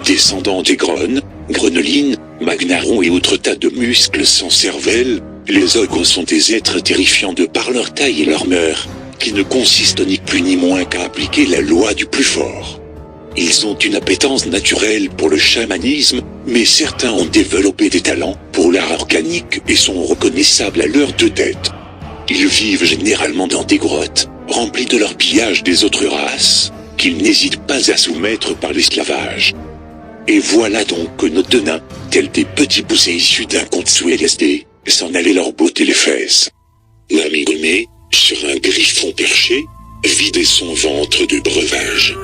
Descendants des grones, grenolines, magnarons et autres tas de muscles sans cervelle, les ogres sont des êtres terrifiants de par leur taille et leur mœurs, qui ne consistent ni plus ni moins qu'à appliquer la loi du plus fort. Ils ont une appétence naturelle pour le chamanisme, mais certains ont développé des talents pour l'art organique et sont reconnaissables à l'heure de tête. Ils vivent généralement dans des grottes, remplies de leur pillage des autres races, qu'ils n'hésitent pas à soumettre par l'esclavage. Et voilà donc que nos deux nains, tels des petits poussés issus d'un conte sous LSD, s'en allaient leur botter les fesses. L'ami Gourmet, sur un griffon perché, vidait son ventre de breuvage.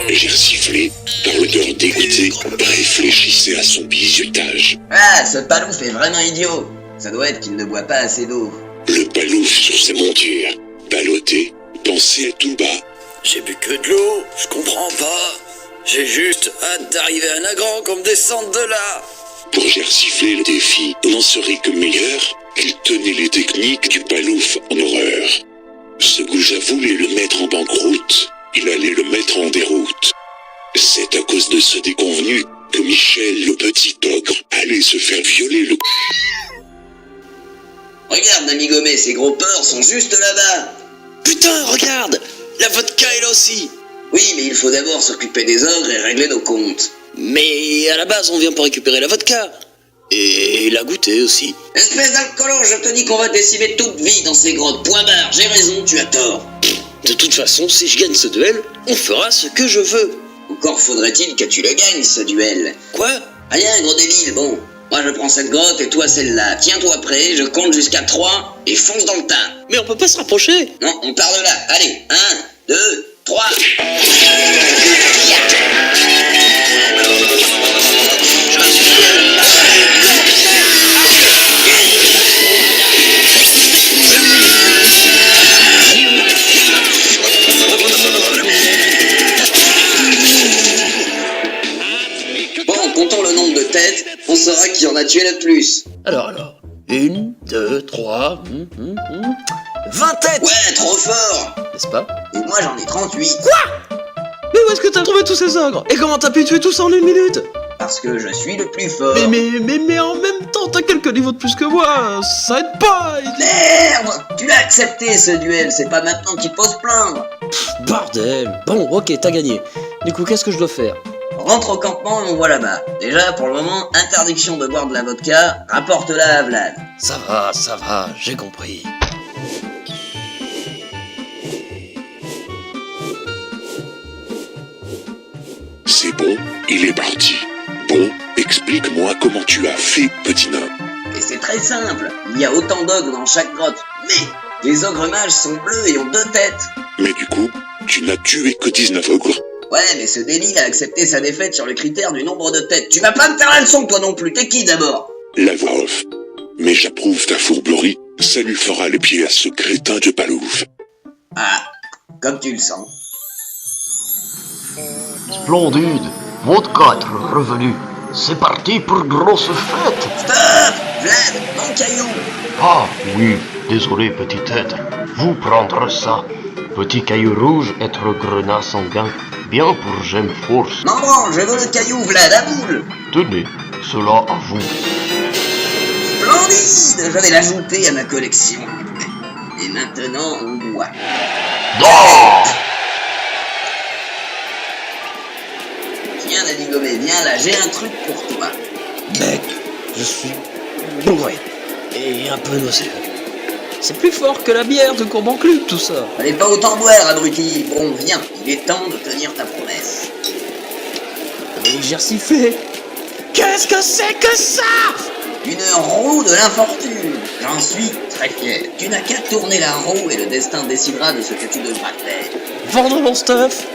Gersiflé, par l'odeur dégoûtée, réfléchissait à son bizutage. Ah, ce palouf est vraiment idiot. Ça doit être qu'il ne boit pas assez d'eau. Le palouf sur ses montures, ballotté, pensait tout bas. J'ai bu que de l'eau, je comprends pas. J'ai juste hâte d'arriver à Nagran qu'on me descende de là. Pour Gersiflé, le défi n'en serait que meilleur qu'il tenait les techniques du palouf en horreur. Ce gouja voulait le mettre en banqueroute, il allait le mettre en déroute. C'est à cause de ce déconvenu que Michel, le petit ogre, allait se faire violer le... Regarde, ami Gomet, ces gros porcs sont juste là-bas. Putain, regarde, la vodka est là aussi. Oui, mais il faut d'abord s'occuper des ogres et régler nos comptes. Mais à la base, on vient pour récupérer la vodka. Et la goûter aussi. Espèce d'alcoolo, je te dis qu'on va décimer toute vie dans ces grottes. Point barre, j'ai raison, tu as tort. De toute façon, si je gagne ce duel, on fera ce que je veux. Encore faudrait-il que tu le gagnes, ce duel. Quoi? Rien, gros débile, bon. Moi, je prends cette grotte et toi celle-là. Tiens-toi prêt, je compte jusqu'à 3 et fonce dans le tas. Mais on peut pas se rapprocher. Non, on part de là. Allez, 1, 2, 3. Bon, comptons le nombre de têtes, on saura qui en a tué le plus. Alors. 1, 2, 3... 20 têtes. Ouais, trop fort. N'est-ce pas? Et moi, j'en ai 38. Quoi? Mais où est-ce que t'as trouvé tous ces ogres? Et comment t'as pu tuer tous en 1 minute? Parce que je suis le plus fort. Mais en même temps, t'as quelques niveaux de plus que moi, ça aide pas. Merde! Tu l'as accepté ce duel, c'est pas maintenant qu'il faut se plaindre. Bordel. Bon, ok, t'as gagné. Du coup, qu'est-ce que je dois faire? Rentre au campement et on voit là-bas. Déjà, pour le moment, interdiction de boire de la vodka, rapporte-la à Vlad. Ça va, j'ai compris. C'est bon, il est parti. Bon, explique-moi comment tu as fait, petit nain. Et c'est très simple, il y a autant d'ogres dans chaque grotte. Mais les ogres mages sont bleus et ont 2 têtes. Mais du coup, tu n'as tué que 19 ogres. Ouais, mais ce débile a accepté sa défaite sur le critère du nombre de têtes. Tu vas pas me faire la leçon, toi non plus. T'es qui d'abord? La voix off. Mais j'approuve ta fourberie, ça lui fera les pieds à ce crétin de palouf. Ah, comme tu le sens. Splendide, vodka est revenu. C'est parti pour grosse fête. Stop! Vlad, mon caillou! Ah oui, désolé petit être, vous prendre ça. Petit caillou rouge, être grenat sanguin, bien pour j'aime force. Non, bon, je veux le caillou, Vlad, à boule! Tenez, cela à vous. Splendide! Je vais l'ajouter à ma collection. Et maintenant, on boit. Non! Viens, Daddy Gomet, viens là, j'ai un truc pour toi. Mec, je suis bourré et un peu nauséeux. C'est plus fort que la bière de Courbanclub, tout ça. Fallait pas autant boire, abruti. Bon, viens, il est temps de tenir ta promesse. Mais j'ai sifflé. Qu'est-ce que c'est que ça? Une roue de l'infortune. J'en suis très fier. Tu n'as qu'à tourner la roue et le destin décidera de ce que tu devras faire. Vendre mon stuff?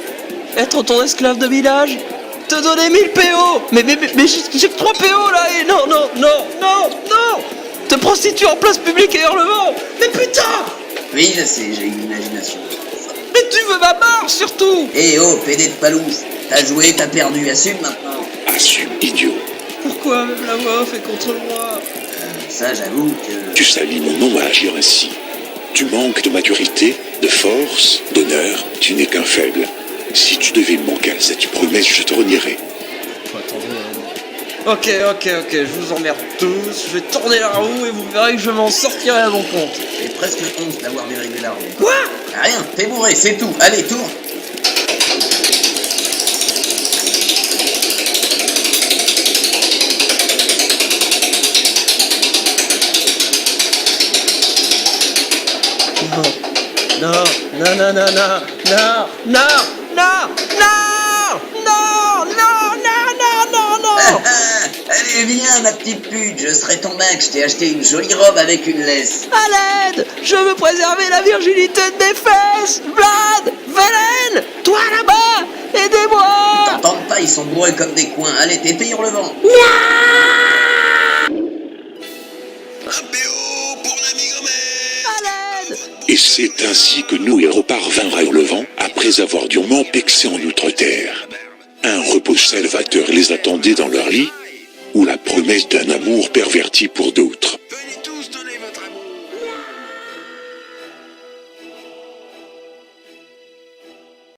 Être ton esclave de village? Te donner 1000 PO? Mais j'ai que 3 PO là et non! Te prostituer en place publique et hurlement? Mais putain! Oui, je sais, j'ai une imagination. Mais tu veux ma mort surtout! Eh oh, pédé de palouf. T'as joué, t'as perdu, assume maintenant. Assume, idiot. Pourquoi même la voix fait contre moi? Ça, j'avoue que... Tu salis mon nom à agir ainsi. Tu manques de maturité, de force, d'honneur, tu n'es qu'un faible. Si tu devais me manquer à cette promesse, je te renierais. Faut attendre Ok, je vous emmerde tous, je vais tourner la roue et vous verrez que je m'en sortirai à mon compte. J'ai presque honte d'avoir dérivé la roue. Quoi? Rien, t'es bourré, c'est tout. Allez, tourne. Non, non, non, non, non, non, non, non, non, non, non, non, non, non, non. Allez, viens, ma petite pute, je serai ton mec, je t'ai acheté une jolie robe avec une laisse. À l'aide! Je veux préserver la virginité de mes fesses! Vlad! Velen! Toi là-bas! Aidez-moi! T'entends pas, ils sont bourrés comme des coins. Allez, t'es hurle le vent. Un PO pour l'ami Gomez! À l'aide! Et c'est ainsi que nous héros parvinrent à Hurlevent, après avoir durement pexé en outre-terre. Un repos salvateur les attendait dans leur lit, ou la promesse d'un amour perverti pour d'autres.